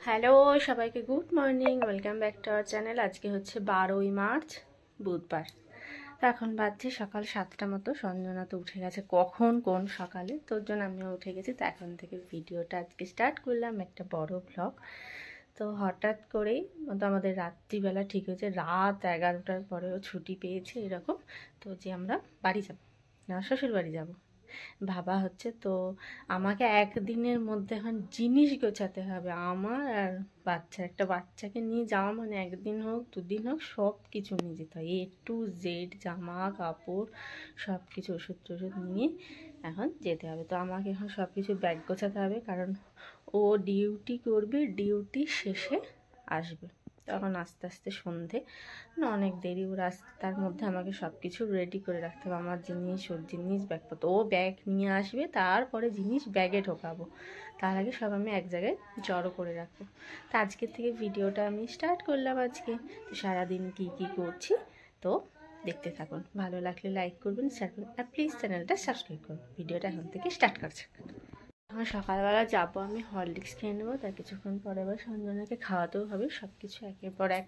Hello সবাইকে good morning, welcome back to our channel. আজকে হচ্ছে 12ই মার্চ বুধবার। তো এখন বাজছে সকাল 7টা মতো। সঞ্জনা তো উঠে গেছে কখন কোন সকালে, তোর জন্য আমিও উঠে গেছি। তো এখন থেকে ভিডিওটা আজকে স্টার্ট করলাম, একটা বড় ব্লগ। তো হঠাৎ করেই তো আমাদের রাত্রিবেলা ঠিক হয়েছে, রাত 11টার পরেও ছুটি পেয়েছে এরকম। তো যে আমরা বাড়ি যাব, না শ্বশুর বাড়ি যাব ভাবা হচ্ছে। তো আমাকে একদিনের মধ্যে এখন জিনিস গোছাতে হবে আমার আর একটা বাচ্চাকে নিয়ে যাওয়া মানে একদিন হোক দুদিন হোক সব কিছু নিয়ে যেতে হয়, A to Z, জামা কাপড় সব কিছু, ওষুধ টষুধ নিয়ে এখন যেতে হবে। তো আমাকে এখন সব কিছু ব্যাগ গোছাতে হবে, কারণ ও ডিউটি করবে, ডিউটি শেষে আসবে। তখন আস্তে আস্তে সন্ধে, অনেক দেরি ওর আসতে, তার মধ্যে আমাকে সব কিছু রেডি করে রাখতে হবে, আমার জিনিস, ওর জিনিস, ব্যাগপত্র। ও ব্যাগ নিয়ে আসবে, তারপরে জিনিস ব্যাগে ঢোকাবো, তার আগে সব আমি এক জায়গায় জড়ো করে রাখবো। তো আজকের থেকে ভিডিওটা আমি স্টার্ট করলাম আজকে। তো সারাদিন কি কি করছি তো দেখতে থাকুন, ভালো লাগলে লাইক করবেন, শেয়ার করবেন, আর প্লিজ চ্যানেলটা সাবস্ক্রাইব করুন। ভিডিওটা এখন থেকে স্টার্ট করছে। এখন সকালবেলা যাবো, আমি হরলিক্স খেয়ে নেবো, তার কিছুক্ষণ পরে আবার সঞ্জনাকে খাওয়াতেও হবে। সব কিছু একের পর এক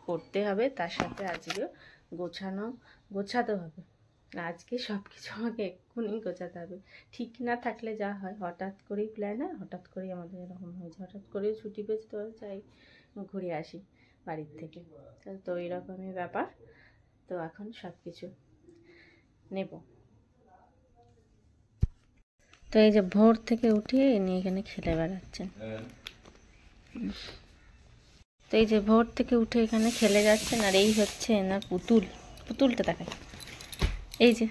করতে হবে, তার সাথে আজকেও গোছাতে হবে। আজকে সব কিছু আমাকে এক্ষুনি গোছাতে হবে। ঠিক না থাকলে যা হয়, হঠাৎ করেই প্ল্যান হয়, হঠাৎ করেই আমাদের এরকম হয়েছে। হঠাৎ করেই ছুটি পেয়েছে, তো যাই ঘুরে আসি বাড়ির থেকে। তো এরকমই ব্যাপার। তো এখন সব কিছু নেব। তো এই যে ভোর থেকে উঠিয়ে এনে এখানে খেলে বেড়াচ্ছেন। তো এই যে ভোর থেকে উঠে এখানে খেলে যাচ্ছেন, আর এই হচ্ছে না পুতুলটা দেখায়, এই যে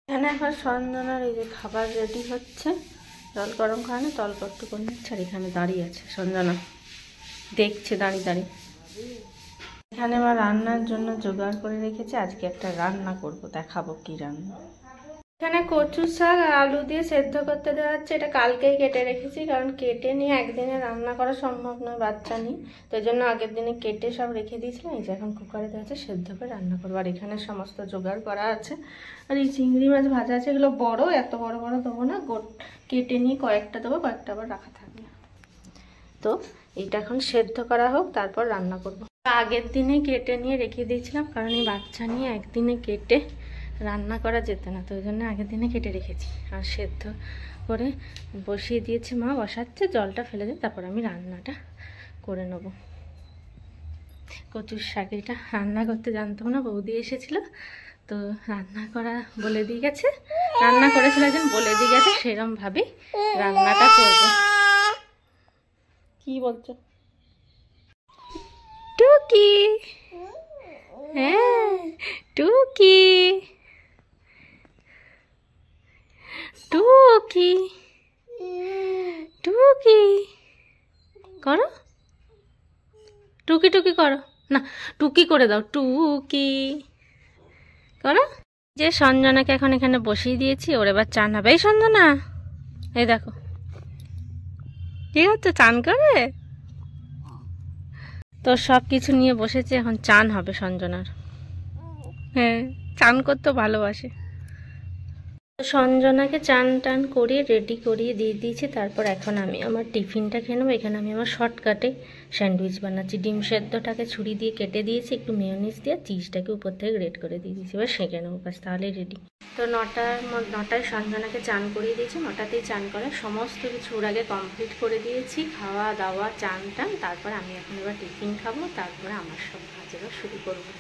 এখানে এখন সঞ্জনার এই যে খাবার রেডি হচ্ছে। জল গরম খাওয়ানো, তলপট্টু করে নিচ্ছে, আর এখানে দাঁড়িয়ে আছে সঞ্জনা, দেখছে দাঁড়িয়ে দাঁড়িয়ে। এখানে আমার রান্নার জন্য জোগাড় করে রেখেছে, আজকে একটা রান্না করব, দেখাবো কি রান্না। এখানে কচু শাক আর আলু দিয়ে সেদ্ধ করতে দেওয়া হচ্ছে। এটা কালকেই কেটে রেখেছি, কারণ কেটে নিয়ে একদিনে রান্না করা সম্ভব নয় বাচ্চা নিয়ে, তো এই জন্য আগের দিনে কেটে সব রেখে দিয়েছিলাম। এই যে এখন কুকারে দেওয়া আছে, সেদ্ধ করে রান্না করবো। আর এখানে সমস্ত জোগাড় করা আছে। আর এই চিংড়ি মাছ ভাজা আছে, এগুলো বড়, এত বড় বড় দেবো না, কেটে নিয়ে কয়েকটা দেবো, কয়েকটা আবার রাখা থাকবে। তো এইটা এখন সেদ্ধ করা হোক, তারপর রান্না করব। আগের দিনে কেটে নিয়ে রেখে দিয়েছিলাম, কারণ এই বাচ্চা নিয়ে একদিনে কেটে রান্না করা যেত না, তো ওই জন্য আগের দিনে কেটে রেখেছি। আর সেদ্ধ করে বসিয়ে দিয়েছি, মা বসাচ্ছে, জলটা ফেলে দিয়ে তারপর আমি রান্নাটা করে নেব। কচুর শাক এটা রান্না করতে জানতাম না, বৌদি এসেছিল তো রান্না করা বলে দিয়ে গেছে, রান্না করেছিল একজন, বলে দিয়ে গেছে, সেরকমভাবেই রান্নাটা করব। কি বলছো টুকি? হ্যাঁ টুকি, টুকি টুকি করো, টুকি টুকি করো না, টুকি করে দাও, টুকি করো। যে সঞ্জনাকে এখন এখানে বসিয়ে দিয়েছি, ওর এবার চান হবে। এই সঞ্জনা, এই দেখো ঠিক আছে, চান করে তো সব কিছু নিয়ে বসেছে, এখন চান হবে সঞ্জনার। হ্যাঁ, চান করতে ভালোবাসে। সঞ্জনাকে চান টান করিয়ে রেডি করিয়ে দিয়ে দিয়েছি। তারপর এখন আমি আমার টিফিনটা খেয়ে নেবো। এখানে আমি আমার শর্টকাটে স্যান্ডউইচ বানাচ্ছি। ডিম সেদ্ধটাকে ছুরি দিয়ে কেটে দিয়েছি, একটু মেয়োনিজ দিয়ে চিজটাকে উপর থেকে গ্রেট করে দিয়ে দিয়েছি, এবার সেঁকে নেবো, ব্যাস তাহলেই রেডি। তো নটায় সঞ্জনাকে চান করিয়ে দিয়েছি, নটাতেই চান করা সমস্ত কিছু ওর আগে কমপ্লিট করে দিয়েছি, খাওয়া দাওয়া চান টান। তারপর আমি এখন এবার টিফিন খাবো, তারপরে আমার সব কাজ এবার শুরু করবো।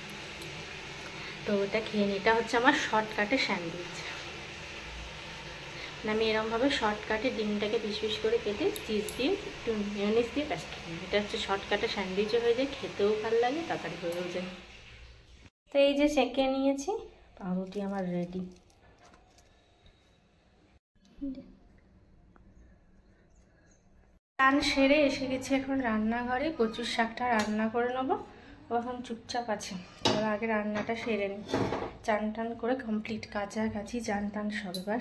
তো ওটা খেয়ে নিই, এটা হচ্ছে আমার শর্টকাটে স্যান্ডউইচ। আমি এরকমভাবে শর্টকাটে ডিমটাকে পিস পিস করে কেটে চিজ দিয়ে একটু মেয়োনিজ দিয়ে ব্যাস খেয়ে নিই। এটা হচ্ছে শর্টকাটে স্যান্ডউইচও হয়ে যায়, খেতেও ভালো লাগে, তাড়াতাড়ি হয়েও যায়। তো এই যে সেঁকে নিয়েছি, পাউরুটি আমার রেডি। চান সেরে এসে গেছি এখন রান্নাঘরে, কচুর শাকটা রান্না করে নেবো। এখন চুপচাপ আছে, এবার আগে রান্নাটা সেরে নিই। চান টান করে কমপ্লিট, কাছাকাছি চান টান সব, এবার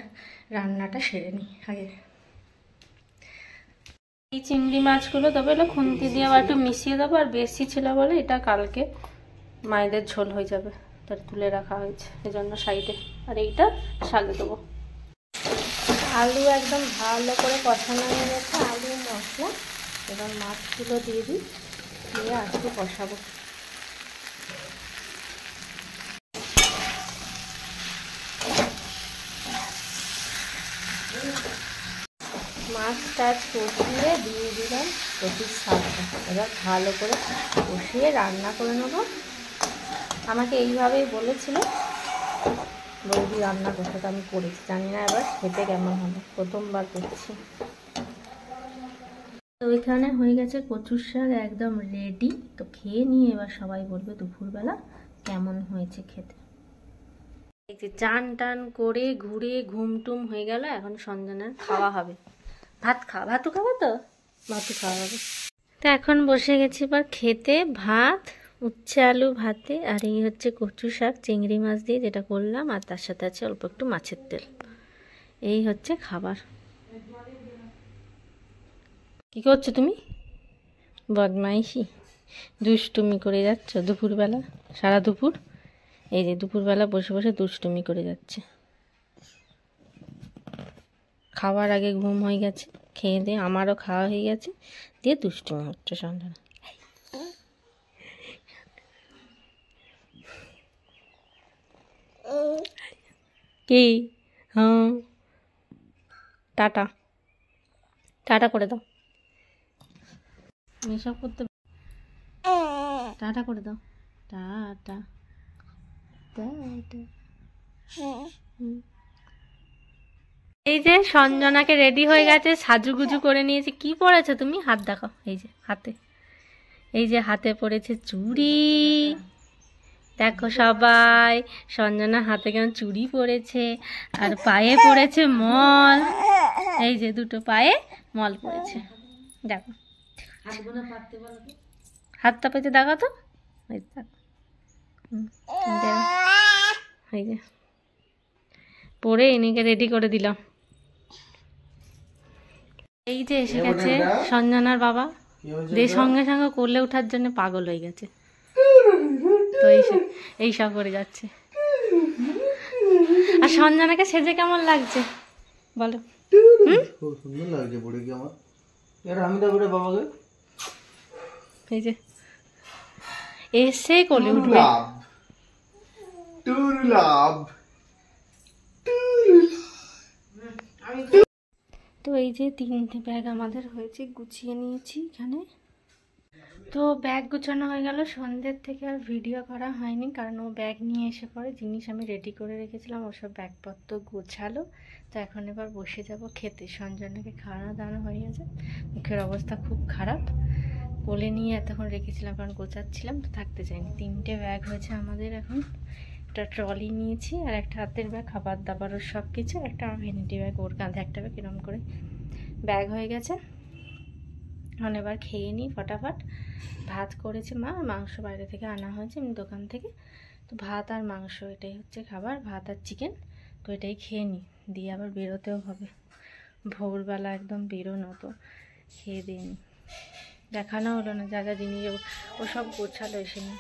রান্নাটা সেরে নিই আগে। এই চিংড়ি মাছগুলো তবে এলো খুন্তি দিয়ে আবার একটু মিশিয়ে দেবো, আর বেশি ছিল বলে এটা কালকে মায়েদের ঝোল হয়ে যাবে, তার তুলে রাখা হয়েছে, এই জন্য সাইডে। আর এইটা শাকে দেবো। আলু একদম ভালো করে কষানো হয়ে গেছে, আলু মশলা। এবার মাছগুলো দিয়ে দিই, দিয়ে আজকে কষাবো। মাছ টাছ কষিয়ে দিয়ে দিলাম কচুর শাকটা। এবার ভালো করে কষিয়ে রান্না করে নেবো। আমাকে এইভাবেই বলেছিল বৌদি রান্না করতে, তো আমি করেছি। জানি না এবার খেতে কেমন হবে, প্রথমবার করছি। তো ওইখানে হয়ে গেছে কচুর শাক একদম রেডি। তো খেয়ে নিয়ে এবার সবাই বলবে দুপুরবেলা কেমন হয়েছে খেতে। এই যে চান টান করে ঘুরে ঘুমটুম হয়ে গেল, এখন সঞ্জনার খাওয়া হবে। ভাতও খাবো তো, ভাতও খাওয়া হবে। তো এখন বসে গেছি এবার খেতে। ভাত, উচ্ছে আলু ভাতে, আর এই হচ্ছে কচু শাক চিংড়ি মাছ দিয়ে যেটা করলাম, আর তার সাথে আছে অল্প একটু মাছের তেল। এই হচ্ছে খাবার। কি করছো তুমি? বদমাইশি দুষ্টুমি করে যাচ্ছ দুপুরবেলা, সারা দুপুর। এই যে দুপুরবেলা বসে বসে দুষ্টুমি করে যাচ্ছে। খাওয়ার আগে ঘুম হয়ে গেছে, খেয়ে দিয়ে আমারও খাওয়া হয়ে গেছে, দিয়ে দুষ্টুমি হচ্ছে সন্ধ্যা। কি? হ্যাঁ, টাটা টাটা করে দাও। এসব করতে টাটা করে দাও। Tata tata. এই যে সঞ্জনাকে রেডি হয়ে গেছে, সাজুগুজু করে নিয়েছে। কি পরেছো তুমি? হাত দেখাও। এই যে হাতে, এই যে হাতে পড়েছে চুড়ি। দেখো সবাই, সঞ্জনা হাতে কেমন চুড়ি পরেছে, আর পায়ে পড়েছে মল। এই যে দুটো পায়ে মল পড়েছে, দেখো। হাতটা পেতে দেখো তো, এই যে পরে এনেকে রেডি করে দিলাম। এই যে এসে গেছে সঞ্জনার বাবা, যে সঙ্গে সঙ্গে কোলে ওঠার জন্য পাগল হয়ে গেছে। তো এইসব করে যাচ্ছে। আর সঞ্জনাকে সেজে কেমন লাগছে বলো? খুব সুন্দর লাগছে পড়ে কি আমার। এর আমি তো করে বাবাকে এই যে এসে কোলে উঠবে। তো এই যে 3টে ব্যাগ আমাদের হয়েছে, গুছিয়ে নিয়েছি এখানে। তো ব্যাগ গুছানো হয়ে গেল। সন্ধ্যের থেকে আর ভিডিও করা হয়নি, কারণ ও ব্যাগ নিয়ে এসে পরে জিনিস আমি রেডি করে রেখেছিলাম, ওসব ব্যাগপত্র গোছালো। তো এখন এবার বসে যাব খেতে। সঞ্জনাকে খাওয়ানো দাওয়ানো হয়ে গেছে, মুখের অবস্থা খুব খারাপ। কোলে নিয়ে এতক্ষণ রেখেছিলাম কারণ গোছাচ্ছিলাম, তো থাকতে চাইনি। 3টে ব্যাগ হয়েছে আমাদের এখন। একটা ট্রলি নিয়েছি, আর একটা হাতের ব্যাগ, খাবার দাবারও সব কিছু। একটা আমার ভ্যানিটি ব্যাগ, ওর কাঁধে একটা ব্যাগ, এরকম করে ব্যাগ হয়ে গেছে। এখন এবার খেয়ে নিই ফটাফট। ভাত করেছে মা, মাংস বাইরে থেকে আনা হয়েছে এমনি দোকান থেকে। তো ভাত আর মাংস এটাই হচ্ছে খাবার, ভাত আর চিকেন। তো এটাই খেয়ে নিই, দিয়ে আবার বেরোতেও হবে। ভোরবেলা একদম বেরোনো, তো খেয়ে দিয়ে নিই। দেখানো হলো না যা যা জিনিস ও সব গোছালো এসে নিয়ে।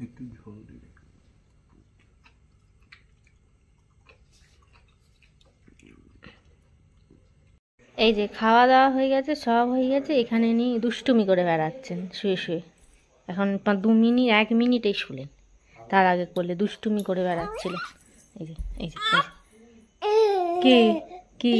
একটু ঝোল দিবি। এই যে খাওয়া দাওয়া হয়ে গেছে, সব হয়ে গেছে। এখানে নিয়ে দুষ্টুমি করে বেড়াচ্ছেন শুয়ে শুয়ে। এখন 1 মিনিটেই শুলেন, তার আগে করলে দুষ্টুমি করে বেড়াচ্ছিল। এই যে এই যে কি কি